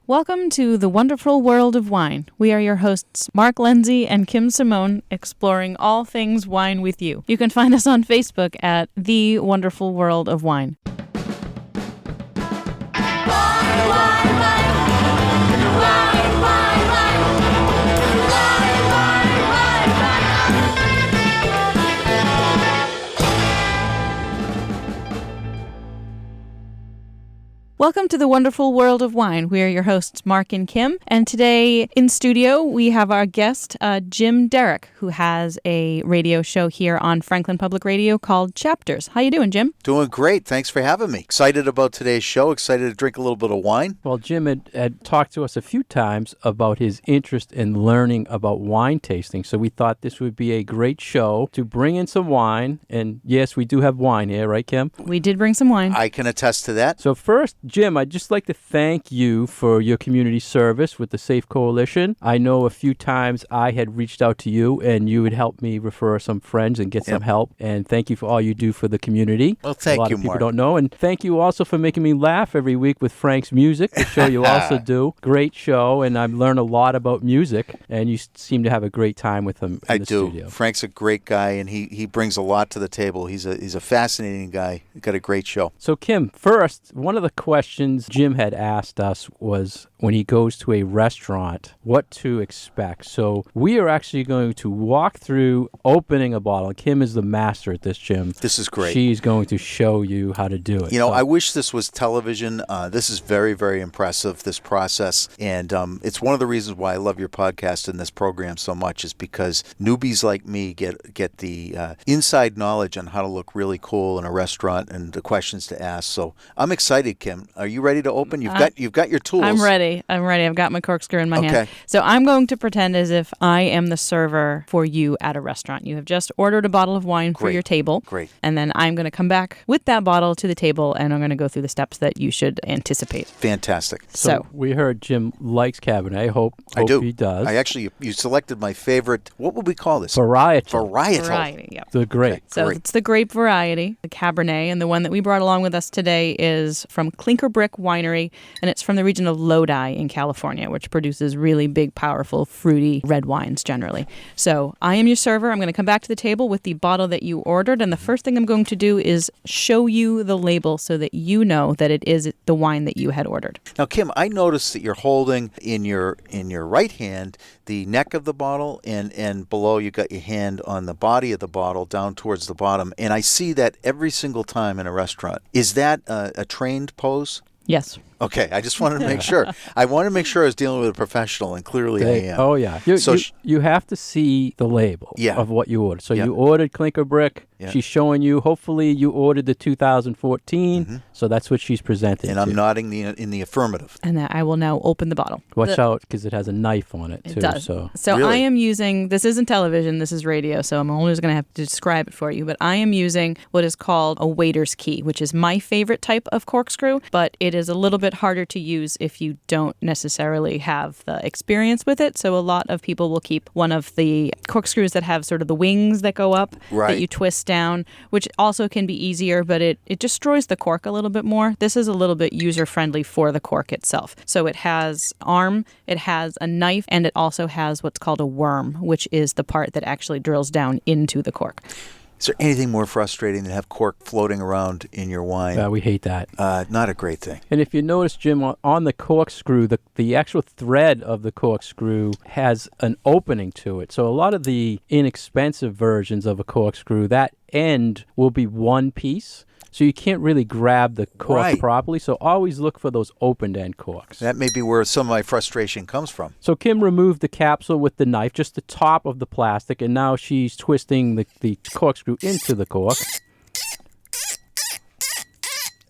Welcome to the wonderful world of wine. We are your hosts, Mark Lindsay and Kim Simone, exploring all things wine with you. You can find us on Facebook at The Wonderful World of Wine. Welcome to the wonderful world of wine. We are your hosts, Mark and Kim. And today in studio, we have our guest, Jim Derick, who has a radio show here on Franklin Public Radio called Chapters. How you doing, Jim? Doing great. Thanks for having me. Excited about today's show. Excited to drink a little bit of wine. Well, Jim had talked to us a few times about his interest in learning about wine tasting. So we thought this would be a great show to bring in some wine. And yes, we do have wine here, right, Kim? We did bring some wine. I can attest to that. So first, Jim, I'd just like to thank you for your community service with the Safe Coalition. I know a few times I had reached out to you and you would help me refer some friends and get some help. And thank you for all you do for the community. Well, thank you, Mark. A lot of people don't know. And thank you also for making me laugh every week with Frank's Music, the show you also do. Great show, and I've learned a lot about music, and you seem to have a great time with him in the studio. Frank's a great guy, and he brings a lot to the table. He's a fascinating guy. Got a great show. So, Kim, first, one of the questions Jim had asked us was when he goes to a restaurant, what to expect. So we are actually going to walk through opening a bottle. Kim is the master at this, Jim. This is great. She's going to show you how to do it. You know, I wish this was television. This is very, very impressive, this process. And it's one of the reasons why I love your podcast and this program so much is because newbies like me get the inside knowledge on how to look really cool in a restaurant and the questions to ask. So I'm excited, Kim. Are you ready to open? You've got your tools. I'm ready. I've got my corkscrew in my hand. So I'm going to pretend as if I am the server for you at a restaurant. You have just ordered a bottle of wine for your table. Great. And then I'm going to come back with that bottle to the table, and I'm going to go through the steps that you should anticipate. Fantastic. So we heard Jim likes Cabernet. I hope do. He does. You selected my favorite. What would we call this? Varietal. Variety, yep. The grape. So it's the grape variety, the Cabernet, and the one that we brought along with us today is from Clinker Brick Winery, and it's from the region of Lodi in California, which produces really big, powerful, fruity red wines generally. So I am your server. I'm going to come back to the table with the bottle that you ordered, and the first thing I'm going to do is show you the label so that you know that it is the wine that you had ordered. Now, Kim, I noticed that you're holding in your right hand the neck of the bottle, and below you got your hand on the body of the bottle down towards the bottom, and I see that every single time in a restaurant. Is that a trained pose? Yes. Okay, I just wanted to make sure. I wanted to make sure I was dealing with a professional, and clearly I am. Oh, yeah. You have to see the label of what you ordered. So you ordered Clinker Brick. Yeah. She's showing you. Hopefully, you ordered the 2014. So that's what she's presenting. And I'm nodding in the affirmative. And I will now open the bottle. Watch out, because it has a knife on it, too. It does. So really? I am using, this isn't television, this is radio, so I'm only just going to have to describe it for you, but I am using what is called a waiter's key, which is my favorite type of corkscrew, but it is a little bit harder to use if you don't necessarily have the experience with it. So a lot of people will keep one of the corkscrews that have sort of the wings that go up that you twist down, which also can be easier, but it destroys the cork a little bit more. This is a little bit user-friendly for the cork itself. So it has arm, it has a knife, and it also has what's called a worm, which is the part that actually drills down into the cork. Is there anything more frustrating than have cork floating around in your wine? Yeah, we hate that. Not a great thing. And if you notice, Jim, on the corkscrew, the actual thread of the corkscrew has an opening to it. So a lot of the inexpensive versions of a corkscrew, that end will be one piece. So you can't really grab the cork properly. So always look for those opened end corks. That may be where some of my frustration comes from. So Kim removed the capsule with the knife, just the top of the plastic, and now she's twisting the corkscrew into the cork.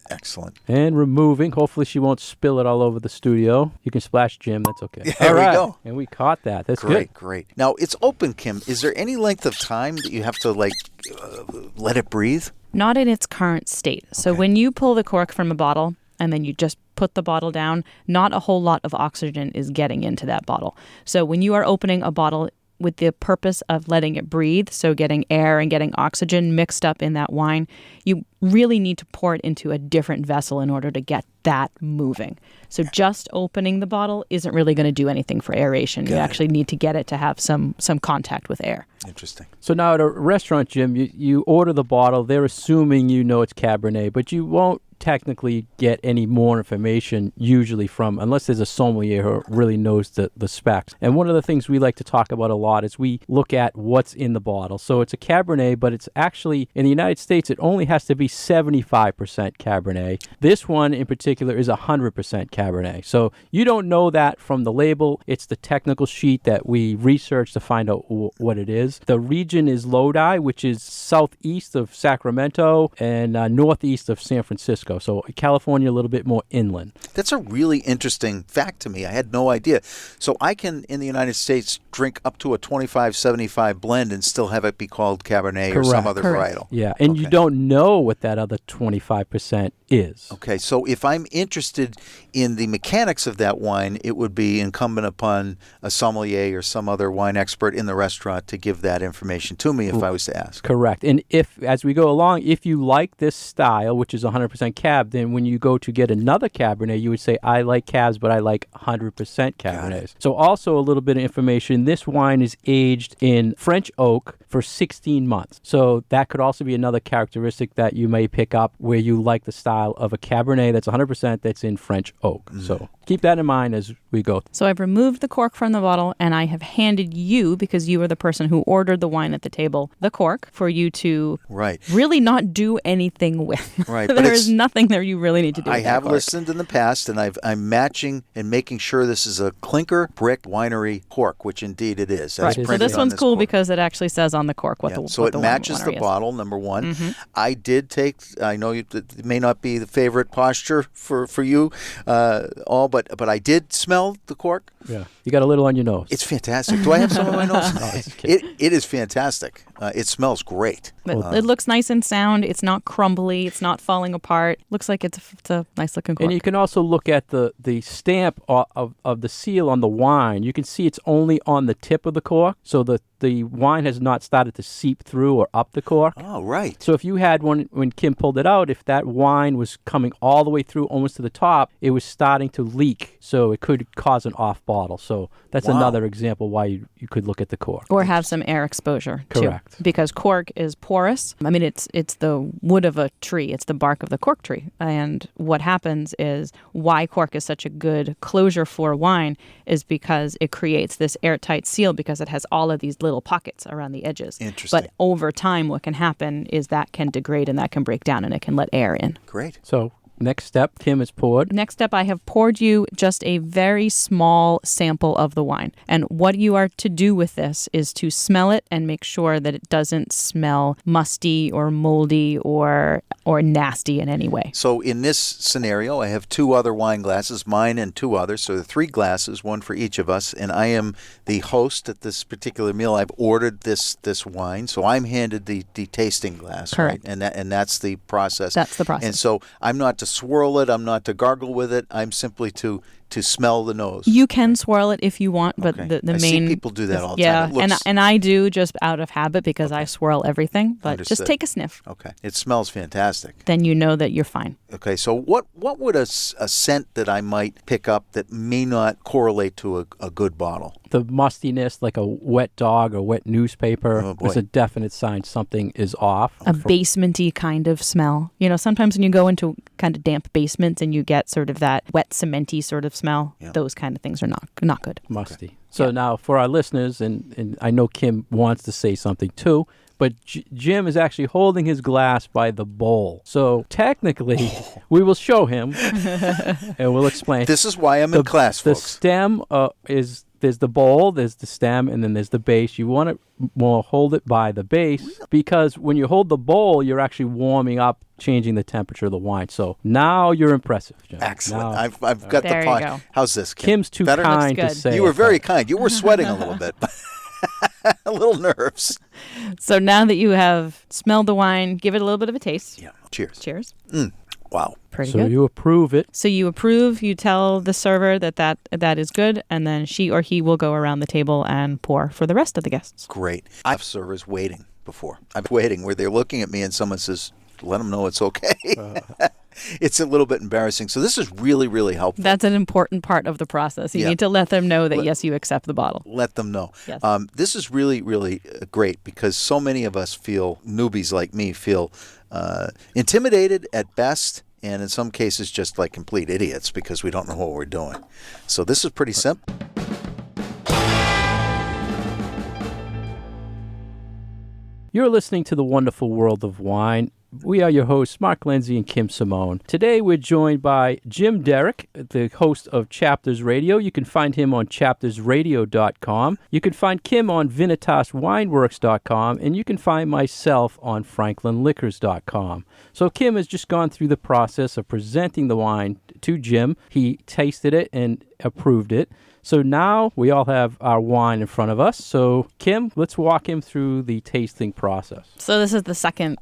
Excellent. And removing. Hopefully she won't spill it all over the studio. You can splash Jim. That's okay. There we go. And we caught that. That's great, good. Great. Now, it's open, Kim. Is there any length of time that you have to, let it breathe? Not in its current state. So when you pull the cork from a bottle and then you just put the bottle down, not a whole lot of oxygen is getting into that bottle. So when you are opening a bottle with the purpose of letting it breathe, so getting air and getting oxygen mixed up in that wine, you really need to pour it into a different vessel in order to get that moving. So just opening the bottle isn't really going to do anything for aeration. You actually need to get it to have some contact with air. Interesting. So now at a restaurant, Jim, you order the bottle. They're assuming you know it's Cabernet, but you won't technically get any more information usually from, unless there's a sommelier who really knows the specs. And one of the things we like to talk about a lot is we look at what's in the bottle. So it's a Cabernet, but it's actually, in the United States, it only has to be 75% Cabernet. This one in particular is 100% Cabernet. So you don't know that from the label. It's the technical sheet that we research to find out what it is. The region is Lodi, which is southeast of Sacramento and northeast of San Francisco. So California, a little bit more inland. That's a really interesting fact to me. I had no idea. So I can, in the United States, drink up to a 25-75 blend and still have it be called Cabernet or some other varietal. Yeah, and you don't know what that other 25% is. Okay, so if I'm interested in the mechanics of that wine, it would be incumbent upon a sommelier or some other wine expert in the restaurant to give that information to me if I was to ask. Correct. And if, as we go along, if you like this style, which is 100% Cab, then when you go to get another Cabernet, you would say, I like Cabs, but I like 100% Cabernets. So also a little bit of information. This wine is aged in French oak for 16 months. So that could also be another characteristic that you may pick up where you like the style of a Cabernet that's 100% that's in French oak. So keep that in mind as we go. So I've removed the cork from the bottle, and I have handed you, because you were the person who ordered the wine at the table, the cork for you to really not do anything with. Right. There is nothing there you really need to do with I have that cork. listened in the past, and I'm matching and making sure this is a clinker brick winery cork, which indeed it is. Right. So this one's cool because it actually says on the cork what the so what it matches the bottle, number one. I did take, I know it may not be the favorite posture for you all, but I did smell the cork. Yeah. You got a little on your nose. It's fantastic. Do I have some on my nose? No, it is fantastic. It smells great. But it looks nice and sound. It's not crumbly. It's not falling apart. Looks like it's a nice looking cork. And you can also look at the stamp of the seal on the wine. You can see it's only on the tip of the cork. So the wine has not started to seep through or up the cork. Oh, right. So if you had one, when Kim pulled it out, if that wine was coming all the way through almost to the top, it was starting to leak. So it could cause an off bottle. So that's another example why you could look at the cork. Or have some air exposure, Correct. too. Because cork is porous. I mean, it's the wood of a tree. It's the bark of the cork tree. And what happens is why cork is such a good closure for wine is because it creates this airtight seal because it has all of these little pockets around the edges. Interesting. But over time, what can happen is that can degrade and that can break down and it can let air in. Great. So next step, Kim has poured. Next step, I have poured you just a very small sample of the wine. And what you are to do with this is to smell it and make sure that it doesn't smell musty or moldy or nasty in any way. So in this scenario, I have two other wine glasses, mine and two others. So 3 glasses, one for each of us. And I am the host at this particular meal. I've ordered this wine. So I'm handed the tasting glass. Correct. Right? And that's the process. That's the process. And so I'm not to swirl it. I'm not to gargle with it. I'm simply to smell the nose. You can swirl it if you want, but Okay. the I main... see people do that all the yeah, time. It looks, and I do just out of habit because I swirl everything, but Understood. just take a sniff. Okay. It smells fantastic. Then you know that you're fine. Okay, so what would a scent that I might pick up that may not correlate to a good bottle? The mustiness, like a wet dog or wet newspaper, Oh, boy. is a definite sign something is off. A basement-y kind of smell. You know, sometimes when you go into kind of damp basements and you get sort of that wet, cementy sort of smell, those kind of things are not good. Musty. Okay. So now for our listeners, and I know Kim wants to say something too, but Jim is actually holding his glass by the bowl. So technically, we will show him and we'll explain. This is why I'm in class, The folks. stem there's the bowl, there's the stem, and then there's the base. You want to more hold it by the base because when you hold the bowl, you're actually warming up, changing the temperature of the wine. So now you're impressive, Jim. Excellent. Now, I've got There the you pot. go. How's this, Kim? Kim's too Better? kind to Looks good. say You were it, very but- kind. You were sweating a little bit. A little nerves. So now that you have smelled the wine, give it a little bit of a taste. Yeah. Cheers. Cheers. Wow. Pretty So good. you approve it. So you approve, you tell the server that is good, and then she or he will go around the table and pour for the rest of the guests. Great. I've servers waiting before. I'm waiting where they're looking at me and someone says, let them know it's okay. It's a little bit embarrassing. So this is really, really helpful. That's an important part of the process. You need to let them know that, yes, you accept the bottle. Let them know. Yes. This is really, really great because so many of us feel, newbies like me, feel intimidated at best, and in some cases just like complete idiots because we don't know what we're doing. So this is pretty simple. You're listening to The Wonderful World of Wine. We are your hosts, Mark Lindsay and Kim Simone. Today we're joined by Jim Derick, the host of Chapters Radio. You can find him on chaptersradio.com. You can find Kim on VinitasWineworks.com, and you can find myself on FranklinLiquors.com. So Kim has just gone through the process of presenting the wine to Jim. He tasted it and approved it. So now we all have our wine in front of us. So Kim, let's walk him through the tasting process. So this is the second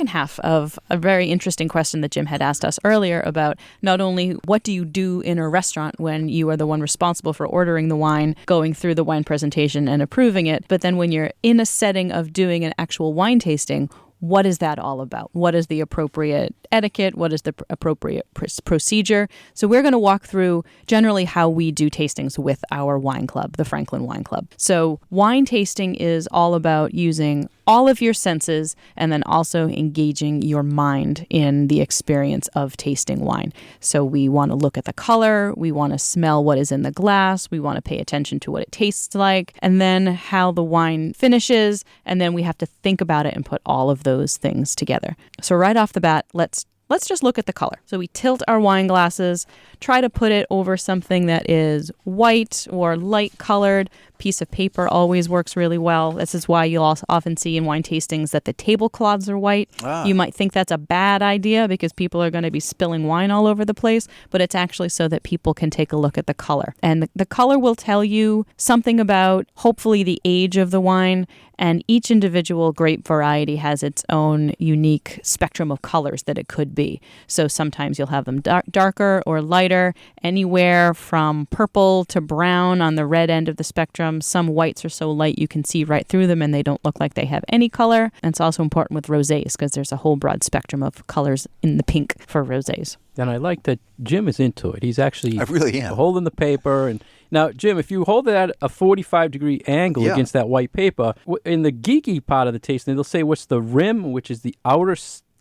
half of a very interesting question that Jim had asked us earlier about not only what do you do in a restaurant when you are the one responsible for ordering the wine, going through the wine presentation and approving it, but then when you're in a setting of doing an actual wine tasting, what is that all about? What is the appropriate etiquette? What is the appropriate procedure? So we're going to walk through generally how we do tastings with our wine club, the Franklin Wine Club. So wine tasting is all about using all of your senses and then also engaging your mind in the experience of tasting wine. So we want to look at the color, we want to smell what is in the glass, we want to pay attention to what it tastes like, and then how the wine finishes, and then we have to think about it and put all of those things together. So right off the bat, let's just look at the color. So we tilt our wine glasses, try to put it over something that is white or light colored. Piece of paper always works really well. This is why you'll also often see in wine tastings that the tablecloths are white. You might think that's a bad idea because people are going to be spilling wine all over the place, but it's actually so that people can take a look at the color. And the color will tell you something about, hopefully, the age of the wine, and each individual grape variety has its own unique spectrum of colors that it could be. So sometimes you'll have them darker or lighter, anywhere from purple to brown on the red end of the spectrum. Some whites are so light you can see right through them and they don't look like they have any color. And it's also important with rosés because there's a whole broad spectrum of colors in the pink for rosés. And I like that Jim is into it. He's actually I really am. holding the paper. And now, Jim, if you hold it at a 45-degree angle against that white paper, in the geeky part of the tasting, they'll say what's the rim, which is the outer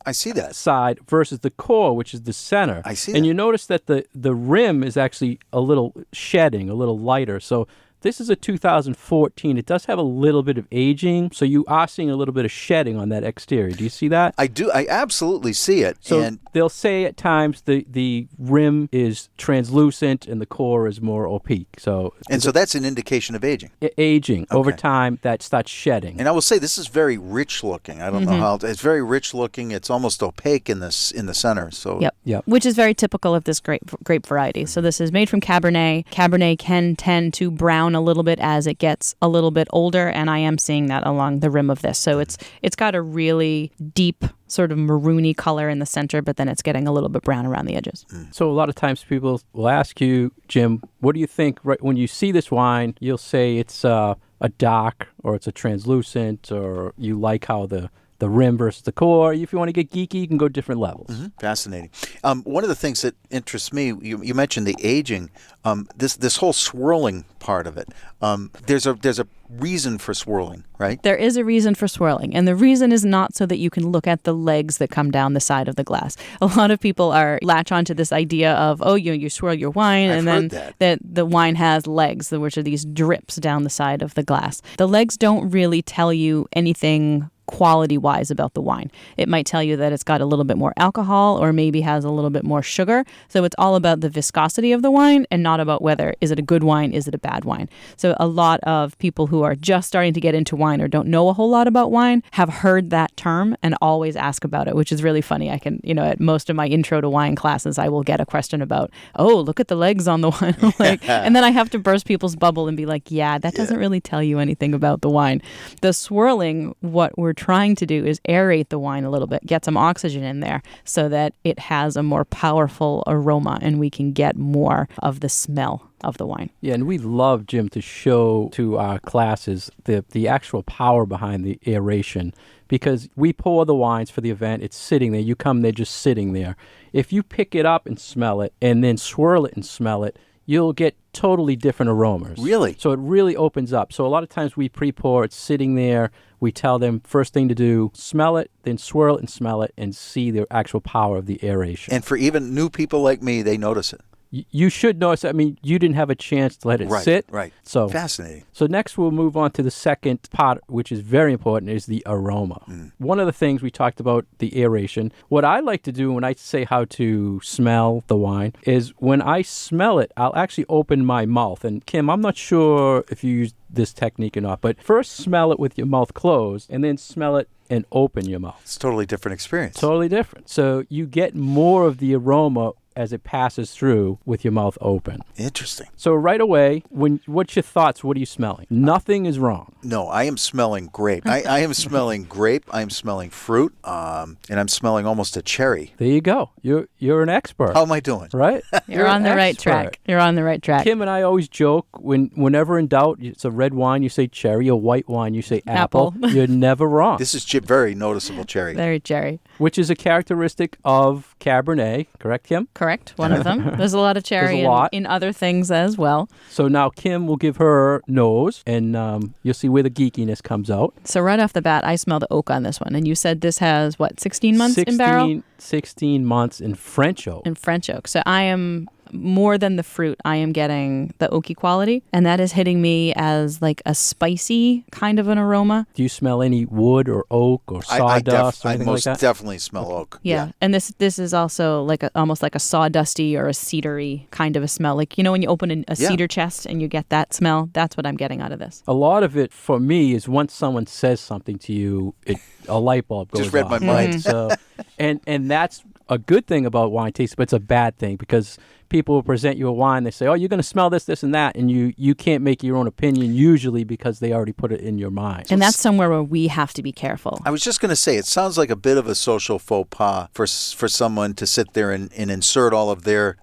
I see that. side, versus the core, which is the center. I see And that. you notice that the rim is actually a little shedding, a little lighter. So this is a 2014. It does have a little bit of aging, so you are seeing a little bit of shedding on that exterior. Do you see that? I do. I absolutely see it. So And they'll say at times the rim is translucent and the core is more opaque. So that's an indication of aging. Aging over Okay. time, that starts shedding. And I will say this is very rich looking. I don't know how it's very rich looking. It's almost opaque in the center. So Yep. Which is very typical of this grape variety. So this is made from Cabernet. Cabernet can tend to brown a little bit as it gets a little bit older, and I am seeing that along the rim of this. So it's got a really deep sort of maroony color in the center, but then it's getting a little bit brown around the edges. So a lot of times people will ask you, Jim, what do you think right when you see this wine? You'll say it's a dark or it's a translucent, or you like how the rim versus the core. If you want to get geeky, you can go different levels. Fascinating. One of the things that interests me, you mentioned the aging. This whole swirling part of it. There's a reason for swirling, right? There is a reason for swirling, and the reason is not so that you can look at the legs that come down the side of the glass. A lot of people latch onto this idea of, you swirl your wine, I've and heard then the wine has legs, which are these drips down the side of the glass. The legs don't really tell you anything quality-wise about the wine. It might tell you that it's got a little bit more alcohol or maybe has a little bit more sugar. So it's all about the viscosity of the wine and not about whether is it a good wine, is it a bad wine. So a lot of people who are just starting to get into wine or don't know a whole lot about wine have heard that term and always ask about it, which is really funny. I can, at most of my intro to wine classes, I will get a question about, look at the legs on the wine. And then I have to burst people's bubble and be like, that doesn't really tell you anything about the wine. The swirling, what we're trying to do is aerate the wine a little bit, get some oxygen in there so that it has a more powerful aroma and we can get more of the smell of the wine. Yeah, and we love, Jim, to show to our classes the actual power behind the aeration, because we pour the wines for the event. It's sitting there. You come, they're just sitting there. If you pick it up and smell it and then swirl it and smell it, you'll get totally different aromas. Really? So it really opens up. So a lot of times we pre-pour, it's sitting there. We tell them first thing to do, smell it, then swirl it and smell it and see the actual power of the aeration. And for even new people like me, they notice it. You should notice. I mean, you didn't have a chance to let it sit. Right. So fascinating. So next we'll move on to the second part, which is very important, is the aroma. One of the things we talked about, the aeration. What I like to do when I say how to smell the wine is when I smell it, I'll actually open my mouth. And Kim, I'm not sure if you use this technique or not, but first smell it with your mouth closed and then smell it and open your mouth. It's a totally different experience. Totally different. So you get more of the aroma as it passes through with your mouth open. Interesting. So right away, what's your thoughts? What are you smelling? Nothing is wrong. No, I am smelling grape. I am smelling grape. I'm smelling fruit, and I'm smelling almost a cherry. There you go. You're an expert. How am I doing? Right? You're on the right track. You're on the right track. Kim and I always joke, whenever in doubt, it's a red wine, you say cherry, a white wine, you say apple. You're never wrong. This is very noticeable cherry. Very cherry. Which is a characteristic of Cabernet, correct, Kim? Correct, one of them. There's a lot of cherry in other things as well. So now Kim will give her nose, and you'll see where the geekiness comes out. So right off the bat, I smell the oak on this one. And you said this has, 16 months in barrel? 16 months in French oak. In French oak. So I am... more than the fruit, I am getting the oaky quality, and that is hitting me as like a spicy kind of an aroma. Do you smell any wood or oak or sawdust or anything like that? I most definitely smell oak. Yeah. And this is also like almost like a sawdusty or a cedary kind of a smell. Like, when you open a cedar chest and you get that smell, that's what I'm getting out of this. A lot of it for me is once someone says something to you, a light bulb goes off. Just read my mind. So, and that's a good thing about wine tasting, but it's a bad thing because people will present you a wine. They say, oh, you're going to smell this, this, and that. And you can't make your own opinion usually because they already put it in your mind. And that's somewhere where we have to be careful. I was just going to say, it sounds like a bit of a social faux pas for someone to sit there and insert all of their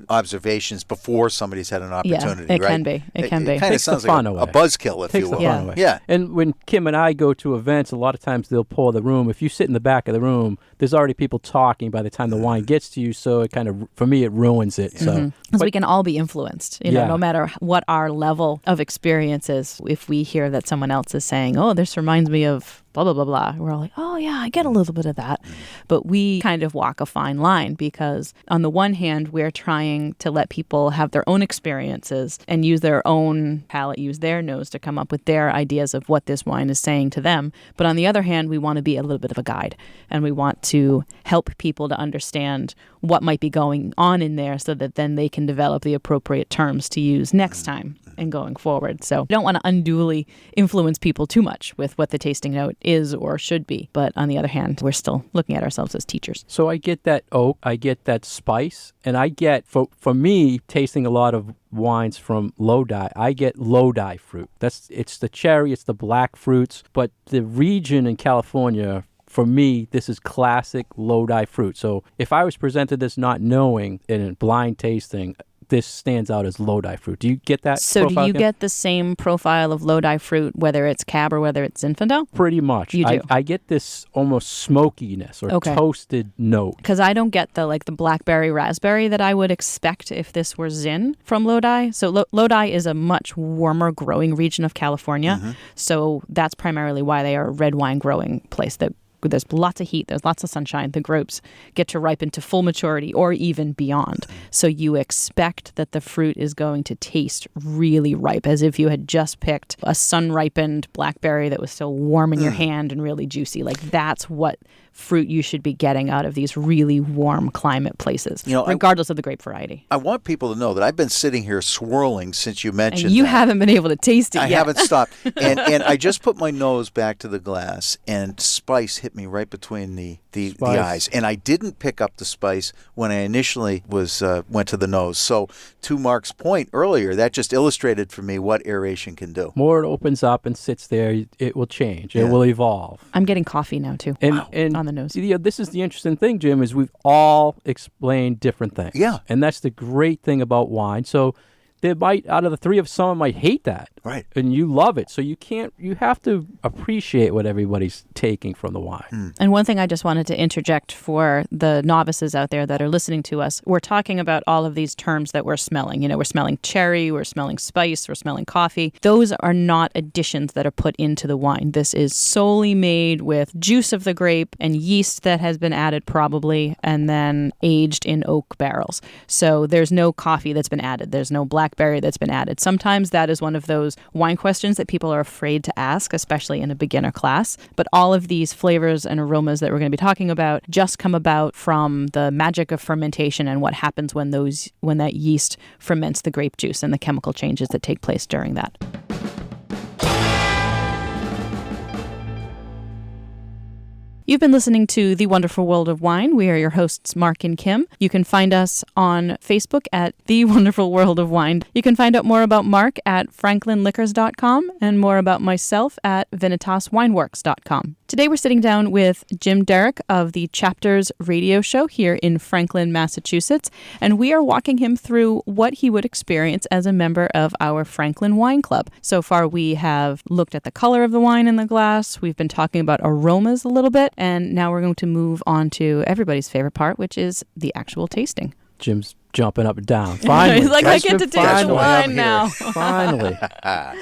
observations before somebody's had an opportunity. Yeah, it right? can be. It can be. It kind of sounds like a buzzkill, if you will. Takes the fun away. Yeah. And when Kim and I go to events, a lot of times they'll pour the room. If you sit in the back of the room, there's already people talking by the time the wine gets to you. So it kind of, for me, it ruins it. So. Because we can all be influenced, no matter what our level of experience is. If we hear that someone else is saying, oh, this reminds me of blah, blah, blah, blah, we're all like, oh, yeah, I get a little bit of that. But we kind of walk a fine line because on the one hand, we're trying to let people have their own experiences and use their own palate, use their nose to come up with their ideas of what this wine is saying to them. But on the other hand, we want to be a little bit of a guide and we want to help people to understand what might be going on in there so that then they can develop the appropriate terms to use next time and going forward. So I don't want to unduly influence people too much with what the tasting note is or should be. But on the other hand, we're still looking at ourselves as teachers. So I get that oak, I get that spice, and I get, for me, tasting a lot of wines from Lodi, I get Lodi fruit. It's the cherry, it's the black fruits, but the region in California, for me, this is classic Lodi fruit. So if I was presented this not knowing in a blind tasting, this stands out as Lodi fruit. Do you get that? So do you get the same profile of Lodi fruit, whether it's Cab or whether it's Zinfandel? Pretty much. You do. I get this almost smokiness or toasted note. Because I don't get the blackberry raspberry that I would expect if this were Zin from Lodi. So Lodi is a much warmer growing region of California. So that's primarily why they are a red wine growing place. There's lots of heat, there's lots of sunshine. The grapes get to ripen to full maturity or even beyond. So you expect that the fruit is going to taste really ripe, as if you had just picked a sun-ripened blackberry that was still warm in your hand and really juicy. Like that's what fruit you should be getting out of these really warm climate places, regardless of the grape variety. I want people to know that I've been sitting here swirling since you mentioned And you that. haven't been able to taste it I yet. haven't stopped. And I just put my nose back to the glass, and spice hit me right between the eyes. And I didn't pick up the spice when I initially went to the nose. So to Mark's point earlier, that just illustrated for me what aeration can do. More it opens up and sits there, it will change. It will evolve. I'm getting coffee now, too, and on the nose. This is the interesting thing, Jim, is we've all explained different things. Yeah. And that's the great thing about wine. So there might, out of the three of us, someone might hate that. Right. And you love it. So you have to appreciate what everybody's taking from the wine. And one thing I just wanted to interject for the novices out there that are listening to us, we're talking about all of these terms that we're smelling. We're smelling cherry, we're smelling spice, we're smelling coffee. Those are not additions that are put into the wine. This is solely made with juice of the grape and yeast that has been added probably, and then aged in oak barrels. So there's no coffee that's been added. There's no blackberry that's been added. Sometimes that is one of those wine questions that people are afraid to ask, especially in a beginner class. But all of these flavors and aromas that we're going to be talking about just come about from the magic of fermentation and what happens when that yeast ferments the grape juice and the chemical changes that take place during that. You've been listening to The Wonderful World of Wine. We are your hosts, Mark and Kim. You can find us on Facebook at The Wonderful World of Wine. You can find out more about Mark at franklinliquors.com and more about myself at vinitaswineworks.com. Today we're sitting down with Jim Derick of the Chapters radio show here in Franklin, Massachusetts, and we are walking him through what he would experience as a member of our Franklin Wine Club. So far we have looked at the color of the wine in the glass, we've been talking about aromas a little bit, and now we're going to move on to everybody's favorite part, which is the actual tasting. Jim's jumping up and down. Finally. He's like, I get to taste the wine now. Finally.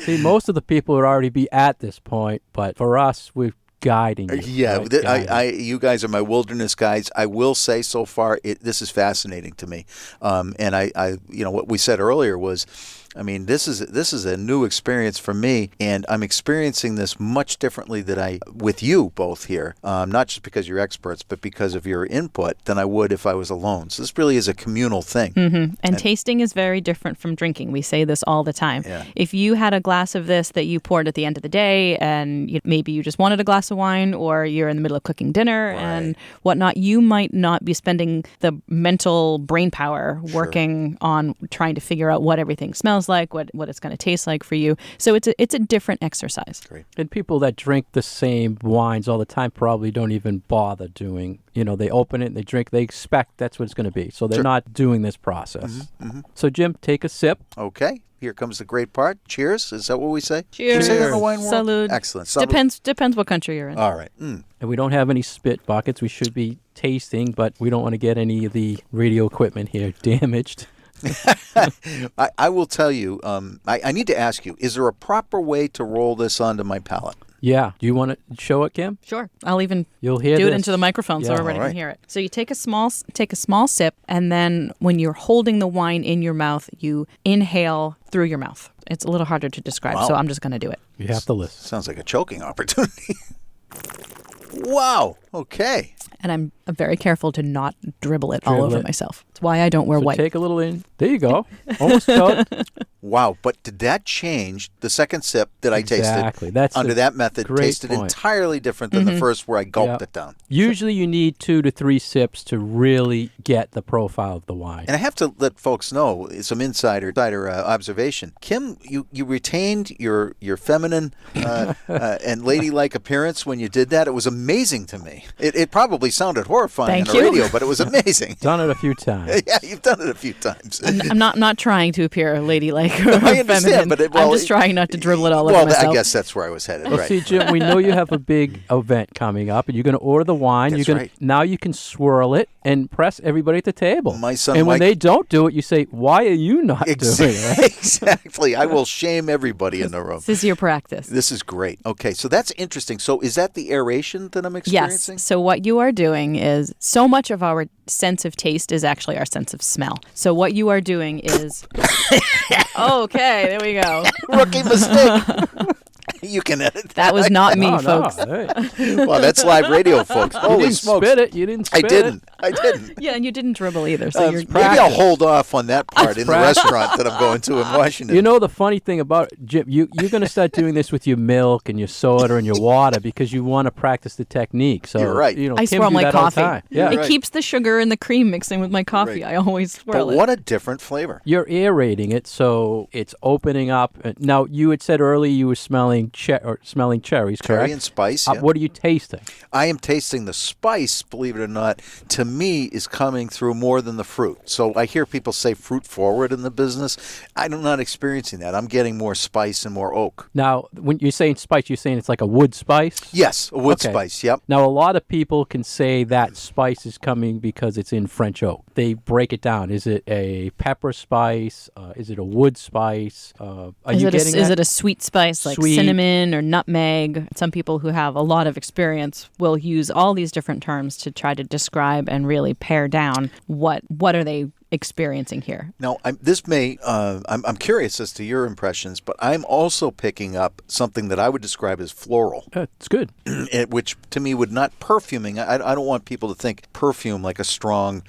See, most of the people would already be at this point, but for us, we're guiding you. Yeah, right? you guys are my wilderness guides. I will say so far, this is fascinating to me. And I what we said earlier was, this is a new experience for me, and I'm experiencing this much differently with you both here, not just because you're experts, but because of your input than I would if I was alone. So this really is a communal thing. Mm-hmm. And tasting is very different from drinking. We say this all the time. Yeah. If you had a glass of this that you poured at the end of the day, and maybe you just wanted a glass of wine, or you're in the middle of cooking dinner and whatnot, you might not be spending the mental brain power working on trying to figure out what everything smells like, what it's going to taste like for you. So it's a different exercise. Great. And people that drink the same wines all the time probably don't even bother doing, they open it, they drink, they expect that's what it's going to be. So they're not doing this process. Mm-hmm, mm-hmm. So Jim, take a sip. Okay. Here comes the great part. Cheers. Is that what we say? Cheers. We say that in the wine world? Salud. Excellent. Salud. Depends what country you're in. All right. Mm. And we don't have any spit buckets. We should be tasting, but we don't want to get any of the radio equipment here damaged. I will tell you, I need to ask you, is there a proper way to roll this onto my palate? Yeah. Do you want to show it, Kim? Sure. I'll even You'll hear do this. it into the microphone so everybody All right. can hear it. So you take a small sip, and then when you're holding the wine in your mouth, you inhale through your mouth. It's a little harder to describe, so I'm just going to do it. You have to listen. Sounds like a choking opportunity. Wow. Okay. And I'm very careful to not dribble it all over it. myself. It's why I don't wear So white. take a little in. There you go. Almost choked. Wow. But did that change the second sip that I Exactly. tasted That's under a that method? great Tasted point. entirely different than the first where I gulped it down. Usually you need 2 to 3 sips to really get the profile of the wine. And I have to let folks know some insider observation. Kim, you retained your feminine and ladylike appearance when you did that. It was amazing to me. It probably sounded horrifying Thank on the you. radio, but it was amazing. Done it a few times. Yeah, you've done it a few times. I'm not trying to appear ladylike or I understand, feminine. but I'm just trying not to dribble it all over myself. I guess that's where I was headed. Well, Right. see, Jim, we know you have a big event coming up, and you're going to order the wine. That's right. Now you can swirl it and press everybody at the table. My son and when Mike- they don't do it, you say, "Why are you not doing it?" Right? Exactly. I will shame everybody in the room. This is your practice. This is great. Okay, so that's interesting. So is that the aeration that I'm experiencing? Yes. So what you are doing is, so much of our sense of taste is actually our sense of smell. So what you are doing is, okay, there we go. Rookie mistake. You can edit that. That was not me, Oh, no. folks. Hey. Well, that's live radio, folks. You Holy didn't smokes. spit it. You didn't spit I it. didn't. I didn't. Yeah, and you didn't dribble either. So you're Maybe I'll practice. hold off on that part in the practice. restaurant that I'm going to in Washington. You know the funny thing about Jim, you're going to start doing this with your milk and your soda and your water because you want to practice the technique. So You're right. You know, I Kim swirl do my that all the coffee. time. Yeah. It Right. keeps the sugar and the cream mixing with my coffee. Right. I always swirl But it. what a different flavor. You're aerating it, so it's opening up. Now, you had said earlier you were smelling cherries, correct? Cherry and spice. Yeah. What are you tasting? I am tasting the spice, believe it or not, to me is coming through more than the fruit. So I hear people say fruit forward in the business. I'm not experiencing that. I'm getting more spice and more oak. Now, when you're saying spice, you're saying it's like a wood spice? Yes, a wood Okay. spice, yep. Now, a lot of people can say that spice is coming because it's in French oak. They break it down. Is it a pepper spice? Is it a wood spice? Are you getting is that? it a sweet spice like Sweet. cinnamon or nutmeg? Some people who have a lot of experience will use all these different terms to try to describe and really pare down what are they experiencing here. Now, I'm curious as to your impressions, but I'm also picking up something that I would describe as floral, It's good. which to me would not perfuming. I don't want people to think perfume like a strong,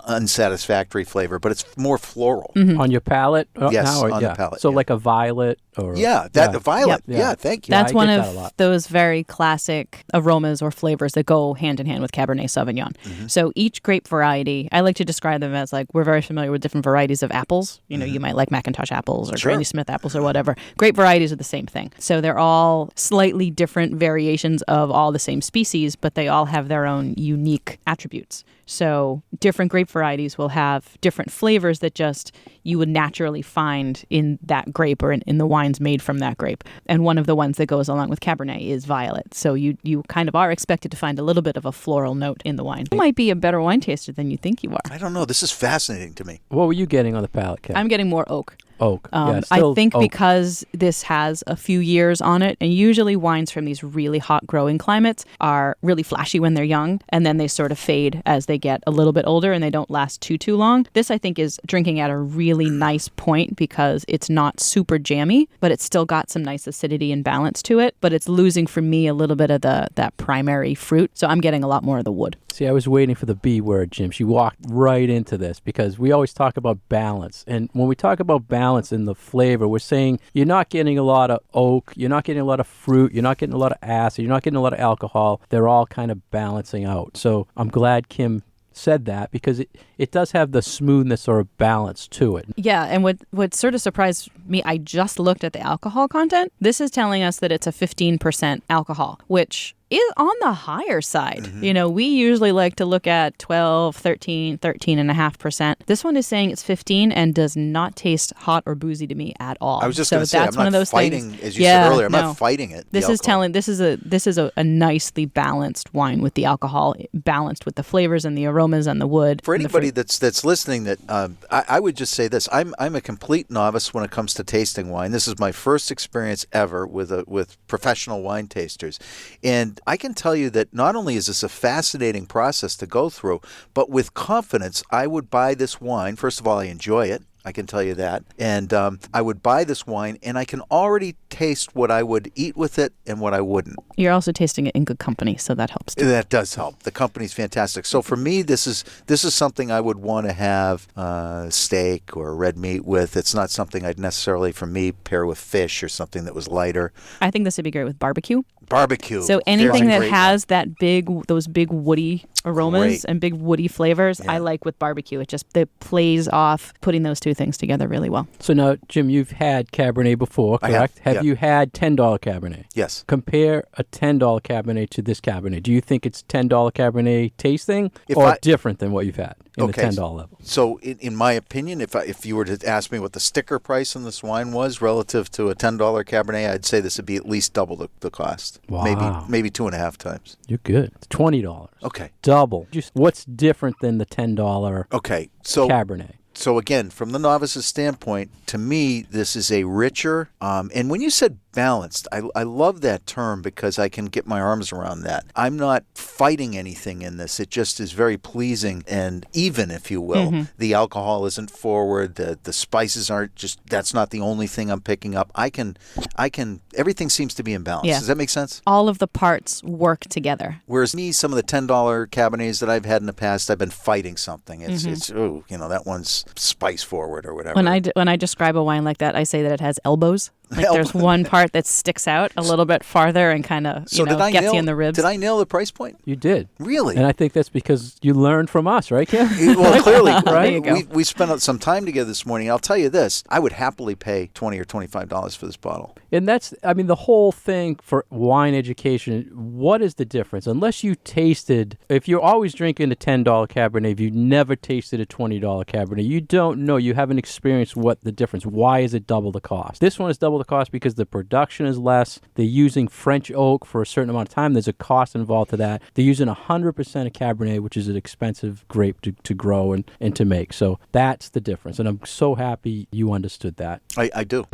unsatisfactory flavor, but it's more floral. On your palate? Yes, now, or- on the yeah. palate, So yeah. like a violet or... Yeah, that violet. Yep. Yeah, thank you. That's I one get that a lot. of those very classic aromas or flavors that go hand in hand with Cabernet Sauvignon. Mm-hmm. So each grape variety, I like to describe them as like we're very familiar with different varieties of apples. You know, you might like Macintosh apples or Mm-hmm. Sure. Granny Smith apples or whatever. Grape varieties are the same thing. So they're all slightly different variations of all the same species, but they all have their own unique attributes. So different grape varieties will have different flavors that just you would naturally find in that grape or in the wines made from that grape. And one of the ones that goes along with Cabernet is violet. So you kind of are expected to find a little bit of a floral note in the wine. You might be a better wine taster than you think you are. I don't know. This is fascinating to me. What were you getting on the palate, Ken? I'm getting more oak. Oak. Yeah, I still think oak. because this has a few years on it, and usually wines from these really hot growing climates are really flashy when they're young, and then they sort of fade as they get a little bit older and they don't last too long. This, I think, is drinking at a really nice point because it's not super jammy, but it's still got some nice acidity and balance to it, but it's losing for me a little bit of that primary fruit, so I'm getting a lot more of the wood. See, I was waiting for the B word, Jim. She walked right into this because we always talk about balance. And when we talk about balance in the flavor, we're saying you're not getting a lot of oak, you're not getting a lot of fruit, you're not getting a lot of acid, you're not getting a lot of alcohol. They're all kind of balancing out. So I'm glad Kim said that because it does have the smoothness or a balance to it. Yeah, and what sort of surprised me, I just looked at the alcohol content. This is telling us that it's a 15% alcohol, which is on the higher side. Mm-hmm. You know, we usually like to look at 12, 13, 13.5%. This one is saying it's 15 and does not taste hot or boozy to me at all. I was just so going to say, that's I'm one not of those fighting, things. as you said earlier, I'm not fighting it. This is a nicely balanced wine with the alcohol balanced with the flavors and the aromas and the wood. For and the anybody fruit. that's listening, that I would just say this: I'm a complete novice when it comes to tasting wine. This is my first experience ever with professional wine tasters, and I can tell you that not only is this a fascinating process to go through, but with confidence, I would buy this wine. First of all, I enjoy it. I can tell you that. And I would buy this wine, and I can already taste what I would eat with it and what I wouldn't. You're also tasting it in good company, so that helps too. That does help. The company's fantastic. So for me, this is something I would want to have steak or red meat with. It's not something I'd necessarily, for me, pair with fish or something that was lighter. I think this would be great with barbecue. Barbecue. So anything that has those big woody aromas Great. and big woody flavors, Yeah. I like with barbecue. It plays off putting those two things together really well. So now, Jim, you've had Cabernet before, I have, correct? Have yeah. you had $10 Cabernet? Yes. Compare a $10 Cabernet to this Cabernet. Do you think it's $10 Cabernet tasting If or I- different than what you've had in Okay, the $10 level? So in my opinion, if you were to ask me what the sticker price on this wine was relative to a $10 Cabernet, I'd say this would be at least double the cost. Wow. Maybe 2.5 times. You're good. It's $20. Okay. Double. Just what's different than the $10 Okay. So Cabernet? So again, from the novice's standpoint, to me, this is a richer. And when you said balanced. I love that term because I can get my arms around that. I'm not fighting anything in this. It just is very pleasing and even, if you will. The alcohol isn't forward. The spices aren't just, that's not the only thing I'm picking up. I can, everything seems to be in balance. Yeah. Does that make sense? All of the parts work together. Whereas me, some of the $10 Cabernets that I've had in the past, I've been fighting something. It's oh, that one's spice forward or whatever. When I describe a wine like that, I say that it has elbows. Like there's one part that sticks out a little bit farther and kind of gets you in the ribs. Did I nail the price point? You did. Really? And I think that's because you learned from us, right, Kim? Well, clearly, There right? you go. We spent some time together this morning. I'll tell you this. I would happily pay $20 or $25 for this bottle. And that's, the whole thing for wine education, what is the difference? Unless you tasted, if you're always drinking a $10 Cabernet, if you never tasted a $20 Cabernet, you don't know, you haven't experienced what the difference. Why is it double the cost? This one is double the cost because the production is less. They're using French oak for a certain amount of time. There's a cost involved to that. They're using 100% of Cabernet, which is an expensive grape to grow and to make. So that's the difference. And I'm so happy you understood that. I do.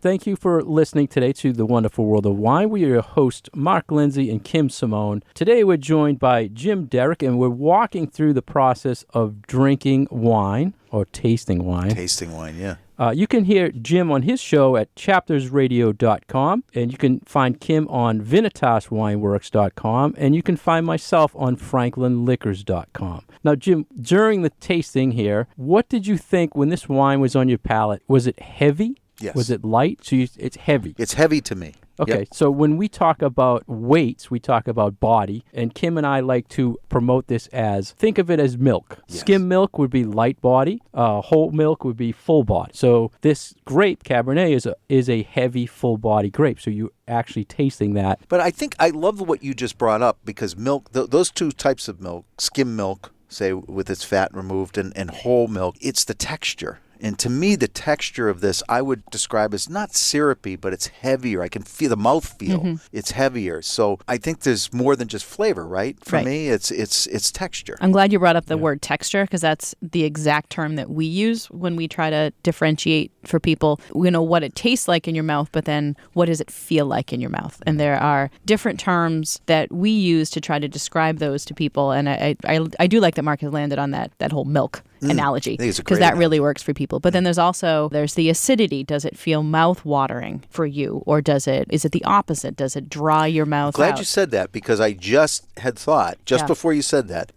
Thank you for listening today to The Wonderful World of Wine. We are your hosts, Mark Lindsay and Kim Simone. Today we're joined by Jim Derick, and we're walking through the process of drinking wine or tasting wine. Tasting wine, yeah. You can hear Jim on his show at chaptersradio.com, and you can find Kim on vinitaswineworks.com, and you can find myself on franklinliquors.com. Now, Jim, during the tasting here, what did you think when this wine was on your palate? Was it heavy? Yes. Was it light? So it's heavy. It's heavy to me. Okay, Yep. So when we talk about weights, we talk about body, and Kim and I like to promote this as, think of it as milk. Yes. Skim milk would be light body, whole milk would be full body. So this grape, Cabernet, is a heavy, full body grape, so you're actually tasting that. But I think I love what you just brought up because milk, those two types of milk, skim milk, say with its fat removed, and whole milk, it's the texture. And to me, the texture of this, I would describe as not syrupy, but it's heavier. I can feel the mouthfeel. It's heavier. So I think there's more than just flavor, right? For me, it's texture. I'm glad you brought up the word texture because that's the exact term that we use when we try to differentiate for people, what it tastes like in your mouth, but then what does it feel like in your mouth? And there are different terms that we use to try to describe those to people. And I do like that Mark has landed on that whole milk analogy because that really works for people. But then there's the acidity. Does it feel mouth-watering for you, or is it the opposite? Does it dry your mouth Glad out? you said that because I just had thought before you said that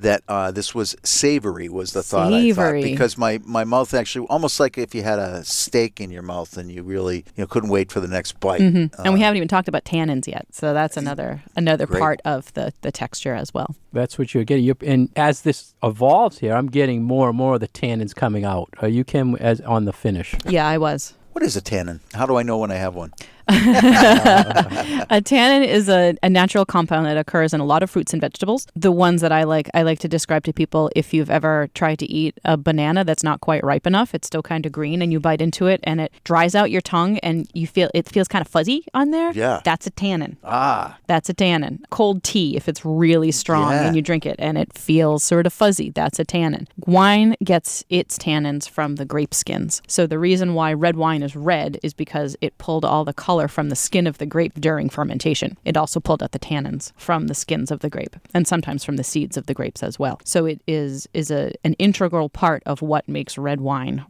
this was savory was the thought I thought because my mouth actually almost like if you had a steak in your mouth and you really couldn't wait for the next bite. And we haven't even talked about tannins yet, so that's another part of the texture as well. That's what you're getting. And as this evolves here, I'm getting more and more of the tannins coming out. Are you, Kim, on the finish? Yeah, I was. What is a tannin? How do I know when I have one? A tannin is a natural compound that occurs in a lot of fruits and vegetables. The ones that I like to describe to people, if you've ever tried to eat a banana that's not quite ripe enough, it's still kind of green, and you bite into it and it dries out your tongue and it feels kind of fuzzy on there. Yeah. That's a tannin. Ah. That's a tannin. Cold tea, if it's really strong and you drink it and it feels sort of fuzzy, that's a tannin. Wine gets its tannins from the grape skins. So the reason why red wine is red is because it pulled all the color from the skin of the grape during fermentation. It also pulled out the tannins from the skins of the grape and sometimes from the seeds of the grapes as well. So it is an integral part of what makes red wine.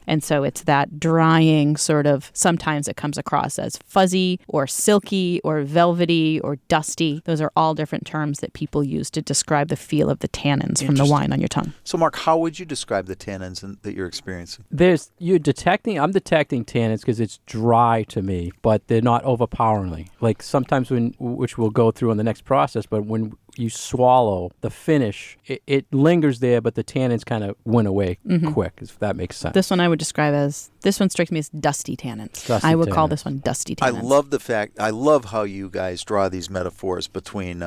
And so it's that drying sort of, sometimes it comes across as fuzzy or silky or velvety or dusty. Those are all different terms that people use to describe the feel of the tannins from the wine on your tongue. So Mark, how would you describe the tannins that you're experiencing? I'm detecting tannins because it's dry to me, but they're not overpoweringly. Like sometimes which we'll go through in the next process, but when you swallow the finish, it lingers there, but the tannins kind of went away quick, if that makes sense. This one I would describe as, this one strikes me as dusty tannins. I would call this one dusty tannins. I love how you guys draw these metaphors between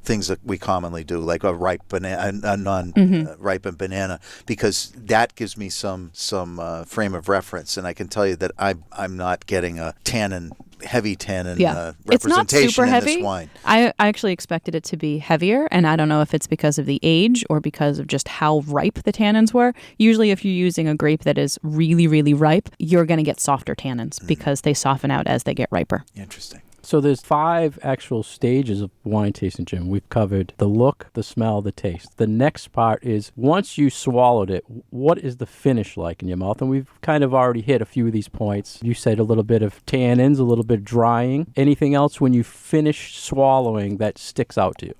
things that we commonly do, like a ripe banana, a non-ripened banana, because that gives me some frame of reference, and I can tell you that I'm not getting a tannin heavy tannin It's not representation super in heavy. this wine. I actually expected it to be heavier, and I don't know if it's because of the age or because of just how ripe the tannins were. Usually if you're using a grape that is really, really ripe, you're going to get softer tannins because they soften out as they get riper. Interesting. So there's 5 actual stages of wine tasting, Jim. We've covered the look, the smell, the taste. The next part is once you swallowed it, what is the finish like in your mouth? And we've kind of already hit a few of these points. You said a little bit of tannins, a little bit drying. Anything else when you finish swallowing that sticks out to you?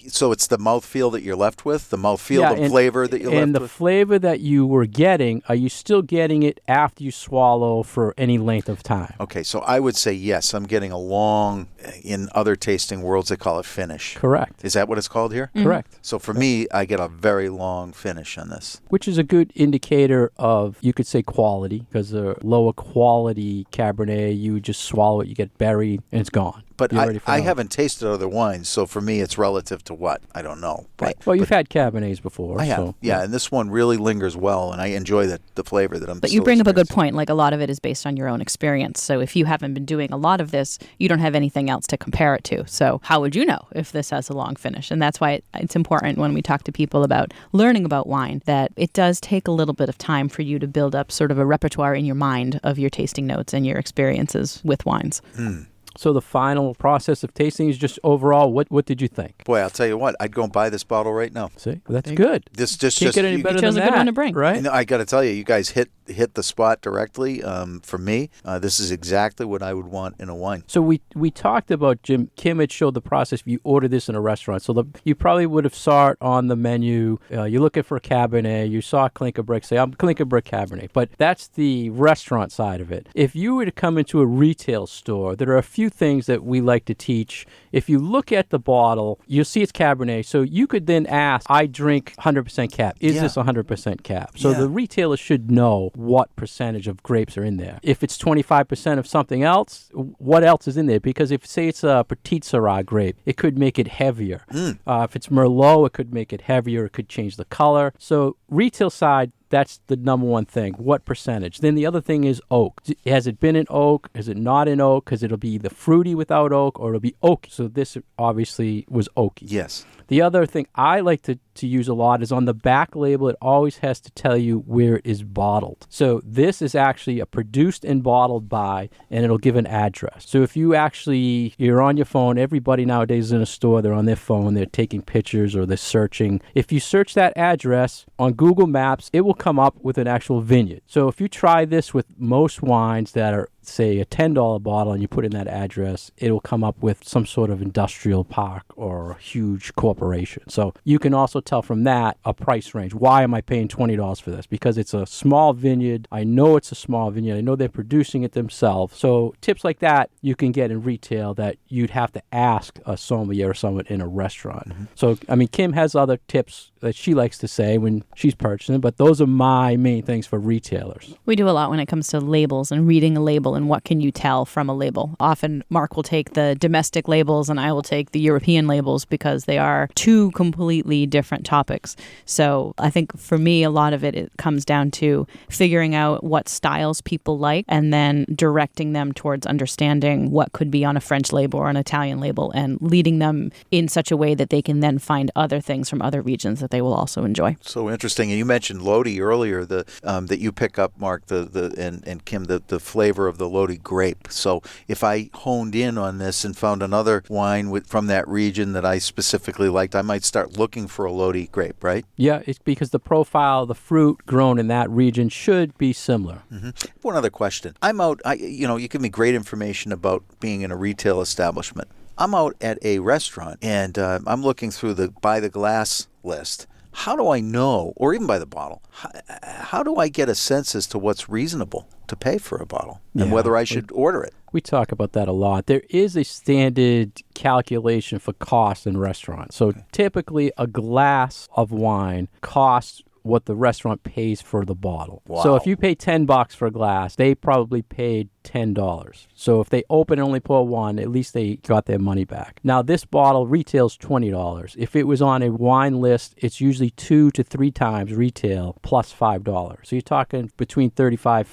So it's the mouthfeel that you're left with, the mouthfeel, the flavor that you're left with? And the flavor that you were getting, are you still getting it after you swallow for any length of time? Okay, so I would say yes. I'm getting a long, in other tasting worlds, they call it finish. Correct. Is that what it's called here? Mm-hmm. Correct. So for me, I get a very long finish on this. Which is a good indicator of, you could say, quality, because a lower quality Cabernet, you just swallow it, you get buried, and it's gone. But I haven't tasted other wines, so for me, it's relative to what? I don't know. Right. Well, you've had Cabernets before. I have. So, yeah, and this one really lingers well, and I enjoy the flavor that I'm But you bring up a good point. Like, a lot of it is based on your own experience. So if you haven't been doing a lot of this, you don't have anything else to compare it to. So how would you know if this has a long finish? And that's why it's important when we talk to people about learning about wine, that it does take a little bit of time for you to build up sort of a repertoire in your mind of your tasting notes and your experiences with wines. So the final process of tasting is just overall, what did you think? Boy, I'll tell you what, I'd go and buy this bottle right now. See, that's good. This just Can't get any better chose than a good that, one to bring. right? I got to tell you, you guys hit the spot directly. For me, this is exactly what I would want in a wine. So we talked about, Jim, Kim had showed the process if you order this in a restaurant. So you probably would have saw it on the menu. You're looking for a Cabernet. You saw Clinker Brick, say, I'm Clinker Brick Cabernet. But that's the restaurant side of it. If you were to come into a retail store, there are a few things that we like to teach. If you look at the bottle, you'll see it's Cabernet. So you could then ask, I drink 100% Cab. Is this 100% Cab? So the retailer should know what percentage of grapes are in there. If it's 25% of something else, what else is in there? Because if, say, it's a Petit Syrah grape, it could make it heavier. If it's Merlot, it could make it heavier. It could change the color. So retail side, that's the number one thing. What percentage? Then the other thing is oak. Has it been in oak? Is it not in oak? Because it'll be either fruity without oak or it'll be oaky. So this obviously was oaky. Yes. The other thing I like to use a lot is on the back label, it always has to tell you where it is bottled. So this is actually a produced and bottled by, and it'll give an address. So if you're on your phone, everybody nowadays is in a store, they're on their phone, they're taking pictures or they're searching. If you search that address on Google Maps, it will come up with an actual vineyard. So if you try this with most wines that are, say, a $10 bottle and you put in that address, it'll come up with some sort of industrial park or a huge corporation. So you can also tell from that a price range. Why am I paying $20 for this? Because it's a small vineyard. I know it's a small vineyard. I know they're producing it themselves. So tips like that you can get in retail that you'd have to ask a sommelier or someone in a restaurant. So, I mean, Kim has other tips that she likes to say when she's purchasing, but those are my main things for retailers. We do a lot when it comes to labels and reading a label and what can you tell from a label. Often Mark will take the domestic labels and I will take the European labels because they are two completely different topics. So I think for me, a lot of it comes down to figuring out what styles people like and then directing them towards understanding what could be on a French label or an Italian label and leading them in such a way that they can then find other things from other regions that they will also enjoy. So interesting. And you mentioned Lodi earlier, that you pick up, Mark, and Kim, the flavor of the Lodi grape. So if I honed in on this and found another wine from that region that I specifically liked, I might start looking for a Lodi grape, right? Yeah, it's because the profile, the fruit grown in that region should be similar. One other question. I'm out, you give me great information about being in a retail establishment. I'm out at a restaurant and I'm looking through the by the glass list. How do I know, or even by the bottle, how do I get a sense as to what's reasonable to pay for a bottle and whether I should order it? We talk about that a lot. There is a standard calculation for cost in restaurants. So typically a glass of wine costs what the restaurant pays for the bottle. Wow. So if you pay $10 for a glass, they probably paid $10. So if they open and only pour one, at least they got their money back. Now, this bottle retails $20. If it was on a wine list, it's usually 2 to 3 times retail plus $5. So you're talking between $35,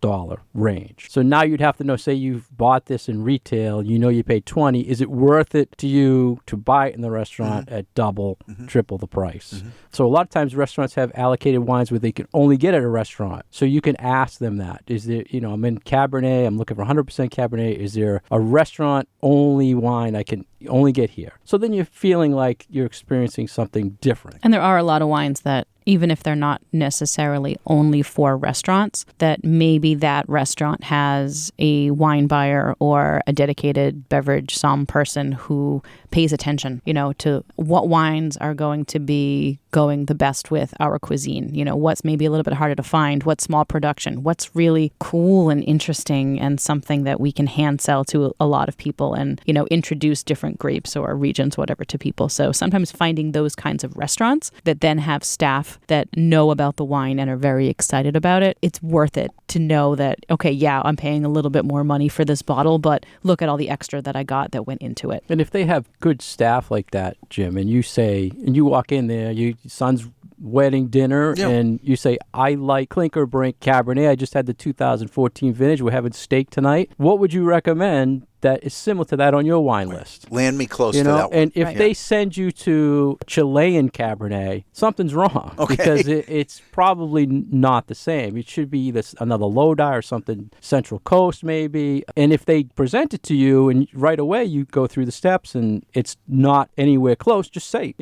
$45 range. So now you'd have to know, say you've bought this in retail, you know you paid $20. Is it worth it to you to buy it in the restaurant at double, triple the price? So a lot of times restaurants have allocated wines where they can only get at a restaurant. So you can ask them that. Is there, I'm in Cabernet, I'm looking for 100% Cabernet. Is there a restaurant only wine I can only get here? So then you're feeling like you're experiencing something different. And there are a lot of wines that, even if they're not necessarily only for restaurants, that maybe that restaurant has a wine buyer or a dedicated beverage somm person who pays attention, to what wines are going to be going the best with our cuisine. What's maybe a little bit harder to find, what's small production, what's really cool and interesting and something that we can hand sell to a lot of people and, introduce different grapes or regions, whatever, to people. So sometimes finding those kinds of restaurants that then have staff that know about the wine and are very excited about it, it's worth it to know that, okay, yeah, I'm paying a little bit more money for this bottle, but look at all the extra that I got that went into it. And if they have good staff like that, Jim, and you walk in there, your son's wedding dinner, and you say, I like Clinker Brink Cabernet. I just had the 2014 vintage. We're having steak tonight. What would you recommend that is similar to that on your wine list? Land me close to that one. And if they send you to Chilean Cabernet, something's wrong. Okay. Because it's probably not the same. It should be either another Lodi or something Central Coast maybe. And if they present it to you and right away you go through the steps and it's not anywhere close, just say,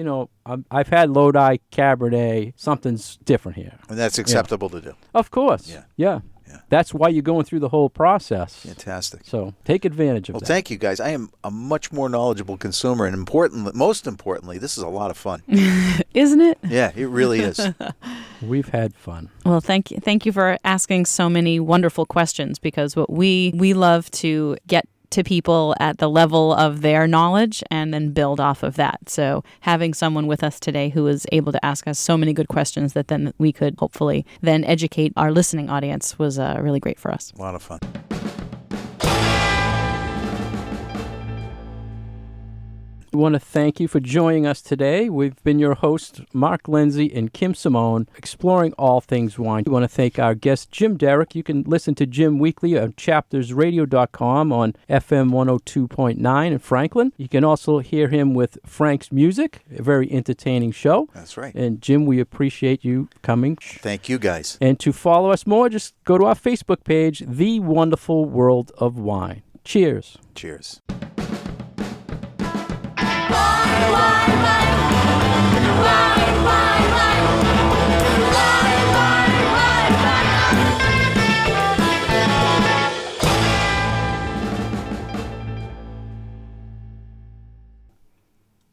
I've had Lodi Cabernet. Something's different here. And that's acceptable to do. Of course. Yeah. That's why you're going through the whole process. Fantastic. So take advantage of that. Well, thank you, guys. I am a much more knowledgeable consumer, and most importantly, this is a lot of fun. Isn't it? Yeah, it really is. We've had fun. Well, thank you for asking so many wonderful questions, because what we love to get to people at the level of their knowledge and then build off of that. So having someone with us today who is able to ask us so many good questions that then we could hopefully then educate our listening audience was really great for us. A lot of fun. We want to thank you for joining us today. We've been your hosts, Mark Lindsay and Kim Simone, exploring all things wine. We want to thank our guest, Jim Derick. You can listen to Jim weekly on chaptersradio.com on FM 102.9 in Franklin. You can also hear him with Frank's Music, a very entertaining show. That's right. And Jim, we appreciate you coming. Thank you, guys. And to follow us more, just go to our Facebook page, The Wonderful World of Wine. Cheers. Cheers. Wine, wine, wine.